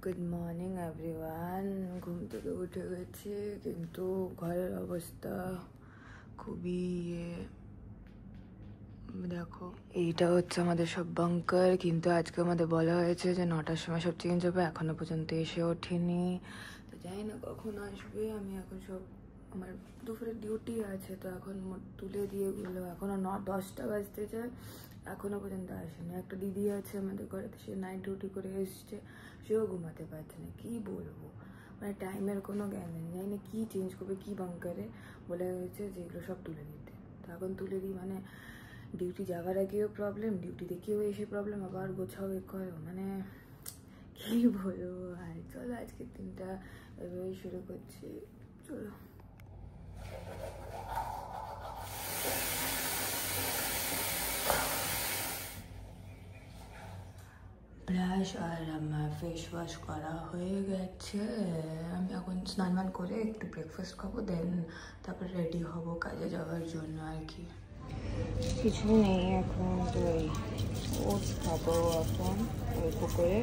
Good morning everyone. ঘুম থেকে উঠে গেছি, কিন্তু ঘরের অবস্থা খুবই দেখো, এইটা হচ্ছে আমাদের সব বাঙ্কার। কিন্তু আজকে আমাদের বলা হয়েছে যে 9টার সময় সব চেঞ্জ হবে, এখনো পর্যন্ত এসে ওঠেনি। তো জানি না কখন আসবে। আমি এখন সব আমার দুপুরে ডিউটি আছে, তো এখন তুলে দিয়ে গেলো। এখনো 10টা বাজতে যায়, এখনো পর্যন্ত আসেনি। একটা দিদি আছে আমাদের ঘরে, সে নাইট ডিউটি করে এসছে, সেও ঘুমাতে পারছে না। কি বলবো, মানে টাইমের কোনো জ্ঞান নেই। জানি না কি চেঞ্জ করবে, কি বাঙ্কারে বলে হয়েছে যে এগুলো সব তুলে দিতে। তো এখন তুলে দিই, মানে ডিউটি যাওয়ার আগেও প্রবলেম, ডিউটি দেখেও এসে প্রবলেম, আবার গোছাও করো, মানে কি বলবো। আর চলো আজকের দিনটা এভাবেই শুরু করছি। চলো ব্রাশ আর আমার ফেস ওয়াশ করা হয়ে গেছে। আমি এখন স্নান করে একটু ব্রেকফাস্ট খাবো, দেন তারপরে রেডি হব কাজে যাওয়ার জন্য আর কি। কিছু নেই এখন, তো ওটস খাবো এখন অল্প করে,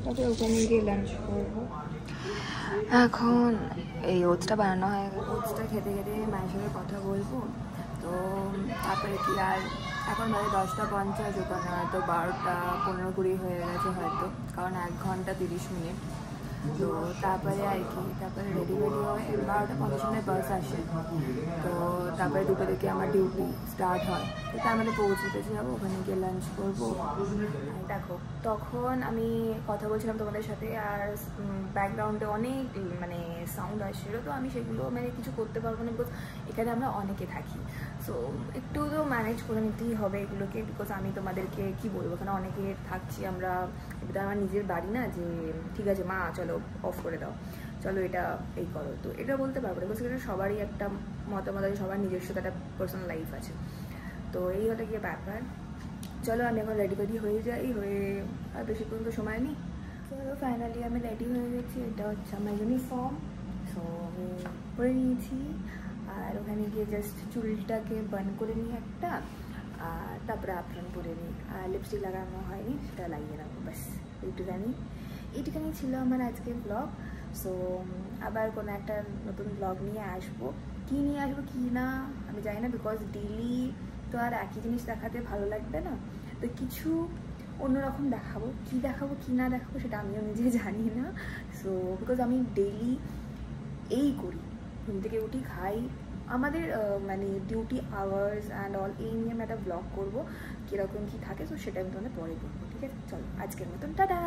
তারপরে ওখানে গিয়ে লাঞ্চ করবো। এখন এই ওটসটা বানানো হয়, ওটসটা খেতে খেতে মায়ের সাথে কথা বলবো। তো তারপরে কি, আর এখন বাজে 10টা 50, ওখানে হয়তো 12টা 15-20 হয়ে গেছে হয়তো, কারণ 1 ঘন্টা 30 মিনিট। তো তারপরে আর কি, তারপরে রেডি হয়ে 12টা 50 বাস আসে। তো তারপরে 2টো থেকে আমার ডিউটি স্টার্ট হয়। তো তার মধ্যে পৌঁছতে যাবো, ওখানে গিয়ে লাঞ্চ করবো। দেখো, তখন আমি কথা বলছিলাম তোমাদের সাথে, আর ব্যাকগ্রাউন্ডে অনেক মানে সাউন্ড আসছিলো। তো আমি সেগুলো মানে কিছু করতে পারবো না, বিকজ এখানে আমরা অনেকে থাকি। সো একটু তো ম্যানেজ করে নিতেই হবে এগুলোকে, বিকজ আমি তোমাদেরকে কি বলবো, এখানে অনেকে থাকছি আমরা। এটা আমার নিজের বাড়ি না যে ঠিক আছে মা চলো অফ করে দাও, চলো এটা এই করো। তো এটা বলতে পারবো না, বিকজ এটা সবারই একটা মতামত আছে, সবার নিজস্ব একটা পার্সোনাল লাইফ আছে। তো এই হলো গিয়ে ব্যাপার। চলো আমি এখন রেডি হয়ে যাই, হয়ে আর বেশিক্ষণ তো সময় নেই। চলো ফাইনালি আমি রেডি হয়ে গেছি। এটা হচ্ছে আমার ইউনিফর্ম, সো আমি পরে নিয়েছি। আর ওখানে গিয়ে জাস্ট চুলটাকে বান করে নিই একটা, আর তারপরে আফরান পরে নিই। আর লিপস্টিক লাগানো হয়নি, সেটা লাগিয়ে রাখবো, ব্যাস এইটুখানি ছিল আমার আজকের ব্লগ। সো আবার কোনো একটা নতুন ব্লগ নিয়ে আসবো। কী নিয়ে আসবো কি না আমি জানি না, বিকজ ডেইলি তো আর একই জিনিস দেখাতে ভালো লাগবে না। তো কিছু অন্যরকম দেখাবো, কি না দেখাবো সেটা আমিও নিজে জানি না। সো বিকজ আমি ডেইলি এই করি, ঘুম থেকে উঠি, খাই, আমাদের মানে ডিউটি আওয়ার্স অ্যান্ড অল, এই নিয়ে আমি একটা ব্লগ করবো, কীরকম কী থাকে। তো সেটা আমি তোমাদের পরে করবো, ঠিক আছে? চলো আজকের মতন টাটা।